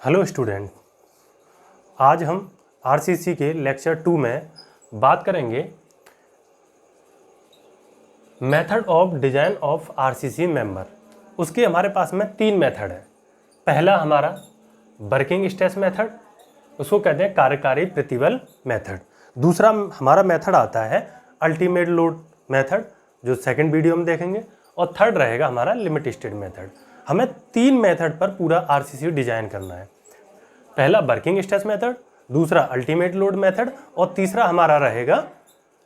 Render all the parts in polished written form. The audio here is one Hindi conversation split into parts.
हेलो स्टूडेंट, आज हम आरसीसी के लेक्चर 2 में बात करेंगे method of design of RCC member. उसके हमारे पास में 3 मेथड है। पहला हमारा वर्किंग स्ट्रेस मेथड, उसको कहते हैं कार्यकारी प्रतिबल मेथड। दूसरा हमारा मेथड आता है अल्टीमेट लोड मेथड, जो सेकंड वीडियो में देखेंगे। और थर्ड रहेगा हमारा लिमिट स्टेट मेथड। हमें 3 मेथड पर पूरा आरसीसी डिजाइन करना है। पहला वर्किंग स्ट्रेस मेथड, दूसरा अल्टीमेट लोड मेथड और तीसरा हमारा रहेगा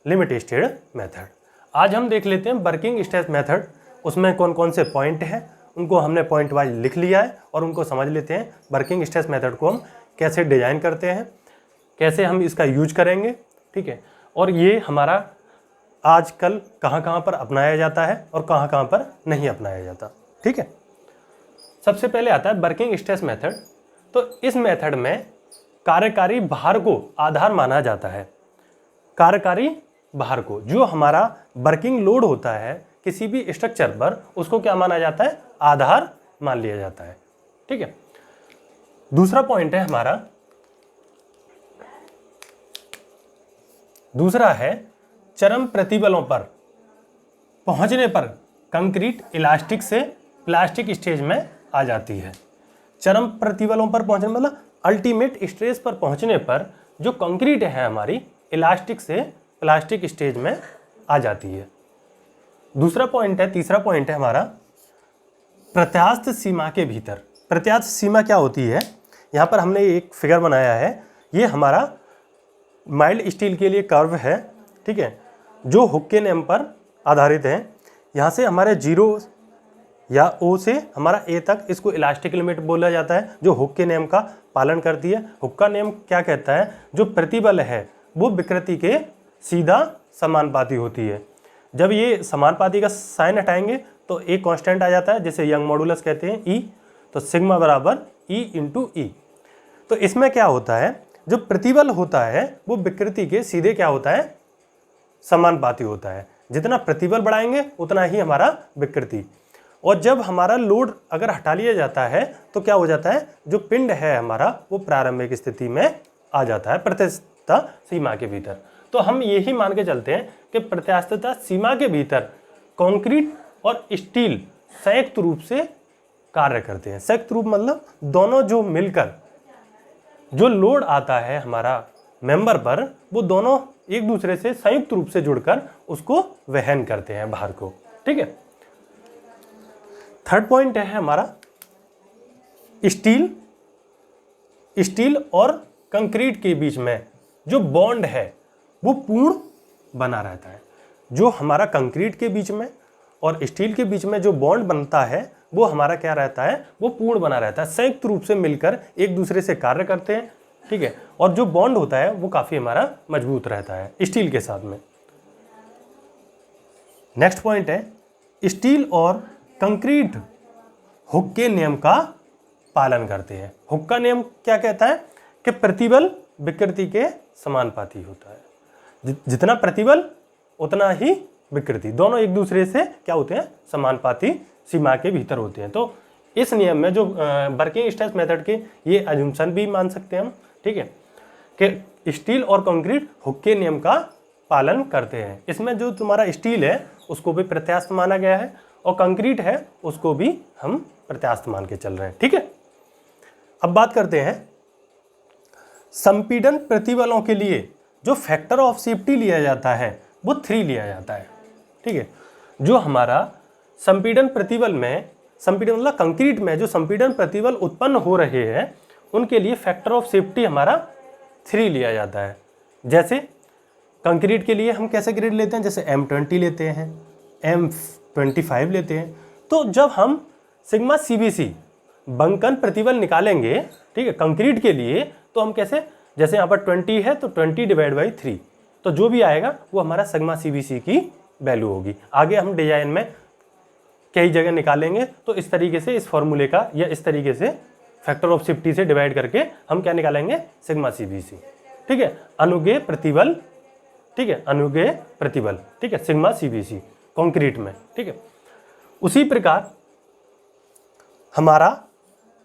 लिमिट स्टेट मेथड। आज हम देख लेते हैं वर्किंग स्ट्रेस मेथड। उसमें कौन कौन से पॉइंट हैं, उनको हमने पॉइंट वाइज लिख लिया है और उनको समझ लेते हैं। वर्किंग स्ट्रेस मेथड को हम कैसे डिजाइन करते हैं, कैसे हम इसका यूज करेंगे, ठीक है। और ये हमारा आजकल कहाँ कहाँ पर अपनाया जाता है और कहाँ कहाँ पर नहीं अपनाया जाता, ठीक है। सबसे पहले आता है वर्किंग स्ट्रेस मेथड। तो इस मेथड में कार्यकारी भार को आधार माना जाता है। कार्यकारी भार को, जो हमारा वर्किंग लोड होता है किसी भी स्ट्रक्चर पर, उसको क्या माना जाता है? आधार मान लिया जाता है, ठीक है। दूसरा पॉइंट है हमारा, दूसरा है चरम प्रतिबलों पर पहुंचने पर कंक्रीट इलास्टिक से प्लास्टिक स्टेज में आ जाती है। चरम प्रतिबलों पर पहुंचने मतलब अल्टीमेट स्ट्रेस पर पहुंचने पर जो कंक्रीट है हमारी इलास्टिक से प्लास्टिक स्टेज में आ जाती है। दूसरा पॉइंट है, तीसरा पॉइंट है हमारा प्रत्यास्थ सीमा के भीतर। प्रत्यास्थ सीमा क्या होती है? यहाँ पर हमने एक फिगर बनाया है। ये हमारा माइल्ड स्टील के लिए कर्व है, ठीक है, जो हुक के नियम पर आधारित है। यहाँ से हमारे 0 या O से हमारा A तक, इसको इलास्टिक लिमिट बोला जाता है, जो हुक के नियम का पालन करती है। हुक का नियम क्या कहता है? जो प्रतिबल है वो विकृति के सीधा समानुपाती होती है। जब ये समानुपाती का साइन हटाएंगे तो एक कांस्टेंट आ जाता है, जिसे यंग मॉडुलस कहते हैं, E। तो सिग्मा बराबर E इंटू E। तो इसमें क्या होता है, जो प्रतिबल होता है वो विकृति के सीधे क्या होता है? समानुपाती होता है। जितना प्रतिबल बढ़ाएंगे उतना ही हमारा विकृति। और जब हमारा लोड अगर हटा लिया जाता है तो क्या हो जाता है? जो पिंड है हमारा वो प्रारंभिक स्थिति में आ जाता है प्रत्यास्थता सीमा के भीतर। तो हम यही मान के चलते हैं कि प्रत्यास्थता सीमा के भीतर कंक्रीट और स्टील संयुक्त रूप से कार्य करते हैं। संयुक्त रूप मतलब दोनों जो मिलकर जो लोड आता है हमारा मेंबर पर, वो दोनों एक दूसरे से संयुक्त रूप से जुड़कर उसको वहन करते हैं भार को, ठीक है। थर्ड पॉइंट है हमारा स्टील और कंक्रीट के बीच में जो बॉन्ड है वो पूर्ण बना रहता है। जो हमारा कंक्रीट के बीच में और स्टील के बीच में जो बॉन्ड बनता है वो हमारा क्या रहता है? वो पूर्ण बना रहता है। संयुक्त रूप से मिलकर एक दूसरे से कार्य करते हैं, ठीक है। और जो बॉन्ड होता है वो काफी हमारा मजबूत रहता है स्टील के साथ में। नेक्स्ट पॉइंट है स्टील और कंक्रीट हुक के नियम का पालन करते हैं। हुक का नियम क्या कहता है कि प्रतिबल विकृति के समानुपाती होता है। जितना प्रतिबल उतना ही विकृति, दोनों एक दूसरे से क्या होते हैं? समानुपाती सीमा के भीतर होते हैं। तो इस नियम में जो वर्किंग स्ट्रेस मेथड के ये अजम्पशन भी मान सकते हैं हम, ठीक है, कि स्टील और कंक्रीट हुक के नियम का पालन करते हैं। इसमें जो तुम्हारा स्टील है उसको भी प्रत्यास्थ माना गया है और कंक्रीट है उसको भी हम प्रत्यास्थ मान के चल रहे हैं, ठीक है। अब बात करते हैं संपीड़न प्रतिबलों के लिए जो फैक्टर ऑफ सेफ्टी लिया जाता है वो 3 लिया जाता है, ठीक है। जो हमारा संपीड़न प्रतिबल में, संपीड़न मतलब कंक्रीट में जो संपीड़न प्रतिबल उत्पन्न हो रहे हैं उनके लिए फैक्टर ऑफ सेफ्टी हमारा 3 लिया जाता है। जैसे कंक्रीट के लिए हम कैसे ग्रेड लेते हैं? जैसे M20 लेते हैं, M25 लेते हैं। तो जब हम सिग्मा CBC बंकन प्रतिबल निकालेंगे, ठीक है, कंक्रीट के लिए, तो हम कैसे, जैसे यहाँ पर 20 है तो 20/3, तो जो भी आएगा वो हमारा सिग्मा CBC की वैल्यू होगी। आगे हम डिजाइन में कई जगह निकालेंगे तो इस तरीके से इस फॉर्मूले का या इस तरीके से फैक्टर ऑफ सेफ्टी से डिवाइड करके हम क्या निकालेंगे? सिग्मा CBC, ठीक है, अनुगेय प्रतिबल, ठीक है, अनुगेय प्रतिबल, ठीक है, सिग्मा CBC कंक्रीट में, ठीक है। उसी प्रकार हमारा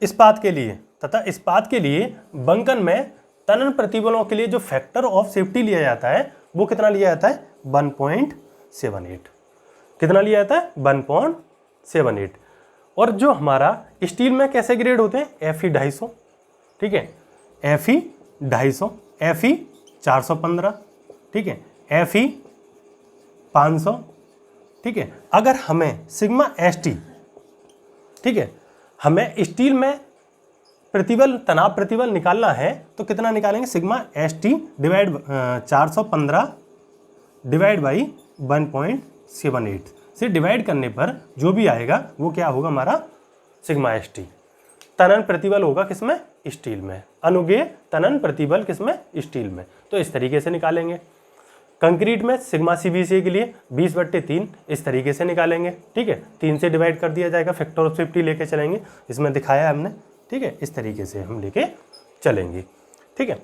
इस्पात के लिए तथा इस्पात के लिए बंकन में तनन प्रतिबलों के लिए जो फैक्टर ऑफ सेफ्टी लिया जाता है वो कितना लिया जाता है 1.78। कितना लिया जाता है 1.78। और जो हमारा स्टील में कैसे ग्रेड होते हैं FE 250, ठीक है, FE 250, FE 415, ठीक है, FE 500, ठीक है। अगर हमें सिग्मा ST, ठीक है, हमें स्टील में प्रतिबल तनाव प्रतिबल निकालना है तो कितना निकालेंगे sigma ST divide 415 divide by 1.78 से डिवाइड करने पर जो भी आएगा वो क्या होगा हमारा सिग्मा ST। तनन प्रतिबल होगा किसमें स्टील में, अनुगेय तनन प्रतिबल किसमें स्टील में। तो इस तरीके से निकालेंगे। कंक्रीट में सिग्मा CBCA के लिए 20/3 इस तरीके से निकालेंगे, ठीक है, 3 से डिवाइड कर दिया जाएगा, फैक्टर ऑफ सेफ्टी लेके चलेंगे, इसमें दिखाया हमने, ठीक है, इस तरीके से हम लेके चलेंगे, ठीक है।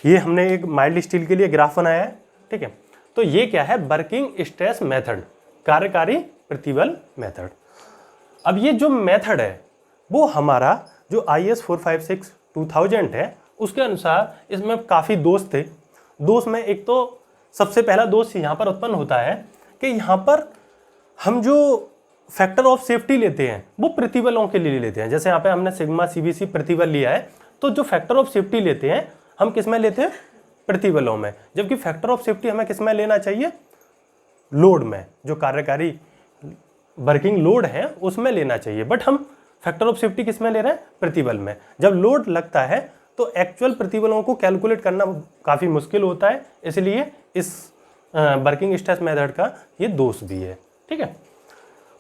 ये हमने एक माइल्ड स्टील के लिए ग्राफ बनाया है, ठीक है। तो ये क्या है वर्किंग स्ट्रेस मेथड, कार्यकारी प्रतिबल मेथड। अब ये जो मेथड है वो हमारा जो IS 456-2000 है उसके अनुसार इसमें काफ़ी दोष थे। दोष में एक तो सबसे पहला दोष यहाँ पर उत्पन्न होता है कि यहाँ पर हम जो फैक्टर ऑफ सेफ्टी लेते हैं वो प्रतिबलों के लिए लेते हैं। जैसे यहाँ पे हमने सिग्मा CBC प्रतिबल लिया है तो जो फैक्टर ऑफ सेफ्टी लेते हैं हम किस में लेते हैं प्रतिबलों में, जबकि फैक्टर ऑफ सेफ्टी हमें किस में लेना चाहिए लोड में, जो कार्यकारी वर्किंग लोड है उसमें लेना चाहिए। बट हम फैक्टर ऑफ सेफ्टी किस में ले रहे हैं प्रतिबल में। जब लोड लगता है तो एक्चुअल प्रतिबलों को कैलकुलेट करना काफ़ी मुश्किल होता है, इसलिए इस वर्किंग स्ट्रेस मेथड का ये दोष भी है, ठीक है।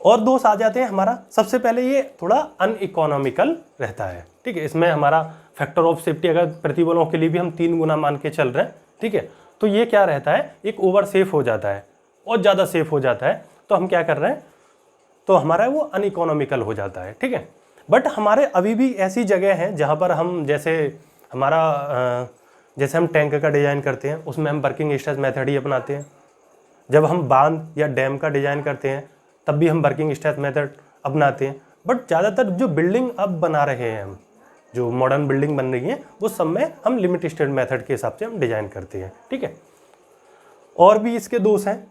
और दोष आ जाते हैं हमारा, सबसे पहले ये थोड़ा अनइकोनॉमिकल रहता है, ठीक है। इसमें हमारा फैक्टर ऑफ सेफ्टी अगर प्रतिबलों के लिए भी हम 3 गुना मान के चल रहे हैं, ठीक है, तो ये क्या रहता है एक ओवर सेफ हो जाता है और ज़्यादा सेफ हो जाता है। तो हम क्या कर रहे हैं तो हमारा वो अनइकोनॉमिकल हो जाता है, ठीक है। बट हमारे अभी भी ऐसी जगह हैं जहाँ पर हम जैसे हम टैंक का डिज़ाइन करते हैं उसमें हम वर्किंग स्ट्रेस मेथड ही अपनाते हैं। जब हम बांध या डैम का डिज़ाइन करते हैं तब भी हम वर्किंग स्ट्रेस मेथड अपनाते हैं। बट ज़्यादातर जो बिल्डिंग अब बना रहे हैं हम, जो मॉडर्न बिल्डिंग बन रही है वो सब में हम लिमिट स्टेट मेथड के हिसाब से हम डिज़ाइन करते हैं, ठीक है। और भी इसके दोष हैं,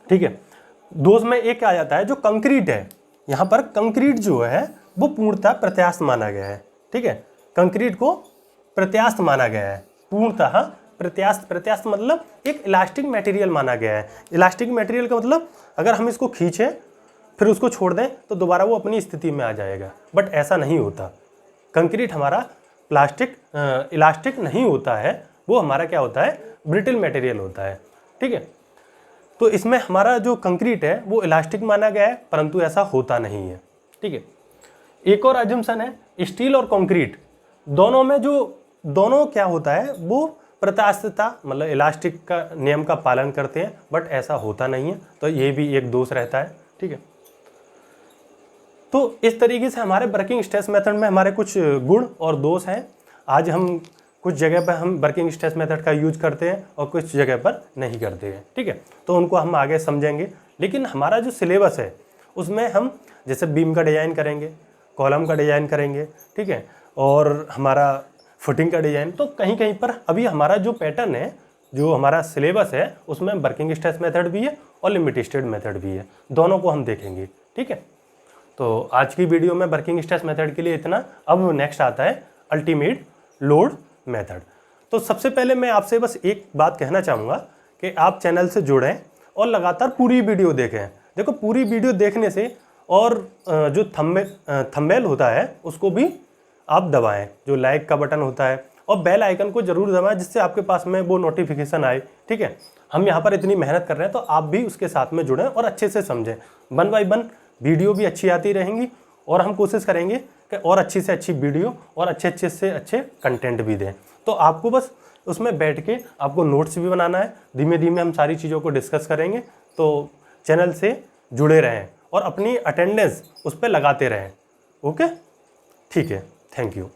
ठीक है। दोष में एक आ जाता है जो कंक्रीट है, यहाँ पर कंक्रीट जो है वो पूर्णतः प्रत्यास्थ माना गया है, ठीक है। कंक्रीट को प्रत्यास्थ माना गया है, पूर्णतः प्रत्यास्थ मतलब एक इलास्टिक मटेरियल माना गया है। इलास्टिक मटेरियल का मतलब अगर हम इसको खींचें फिर उसको छोड़ दें तो दोबारा वो अपनी स्थिति में आ जाएगा, बट ऐसा नहीं होता। कंक्रीट हमारा इलास्टिक नहीं होता है, वो हमारा क्या होता है ब्रिटल मटेरियल होता है, ठीक है। तो इसमें हमारा जो कंक्रीट है वो इलास्टिक माना गया है, परंतु ऐसा होता नहीं है, ठीक है। एक और अजम्पशन है स्टील और कंक्रीट दोनों क्या होता है वो प्रत्यास्थता मतलब इलास्टिक का नियम का पालन करते हैं, बट ऐसा होता नहीं है। तो ये भी एक दोष रहता है, ठीक है। तो इस तरीके से हमारे वर्किंग स्ट्रेस मेथड में हमारे कुछ गुण और दोष हैं। आज हम कुछ जगह पर हम वर्किंग स्ट्रेस मेथड का यूज करते हैं और कुछ जगह पर नहीं करते हैं, ठीक है। तो उनको हम आगे समझेंगे। लेकिन हमारा जो सिलेबस है उसमें हम जैसे बीम का डिज़ाइन करेंगे, कॉलम का डिज़ाइन करेंगे, ठीक है, और हमारा फुटिंग का डिज़ाइन। तो कहीं कहीं पर अभी हमारा जो पैटर्न है, जो हमारा सिलेबस है उसमें वर्किंग स्ट्रेस मेथड भी है और लिमिट स्टेट मेथड भी है, दोनों को हम देखेंगे, ठीक है। तो आज की वीडियो में वर्किंग स्ट्रेस मेथड के लिए इतना। अब नेक्स्ट आता है अल्टीमेट लोड मेथड। तो सबसे पहले मैं आपसे बस एक बात कहना चाहूँगा कि आप चैनल से जुड़ें और लगातार पूरी वीडियो देखें। देखो पूरी वीडियो देखने से और जो थंबनेल होता है उसको भी आप दबाएं, जो लाइक का बटन होता है, और बेल आइकन को जरूर दबाएं जिससे आपके पास में वो नोटिफिकेशन आए, ठीक है। हम यहाँ पर इतनी मेहनत कर रहे हैं तो आप भी उसके साथ में जुड़ें और अच्छे से समझें। 1 बाय 1 वीडियो भी अच्छी आती रहेंगी और हम कोशिश करेंगे कि और अच्छी से अच्छी वीडियो और अच्छे से अच्छे कंटेंट भी दें। तो आपको बस उसमें बैठ के आपको नोट्स भी बनाना है, धीमे धीमे हम सारी चीज़ों को डिस्कस करेंगे। तो चैनल से जुड़े रहें और अपनी अटेंडेंस उस पर लगाते रहें, ओके, ठीक है, थैंक यू।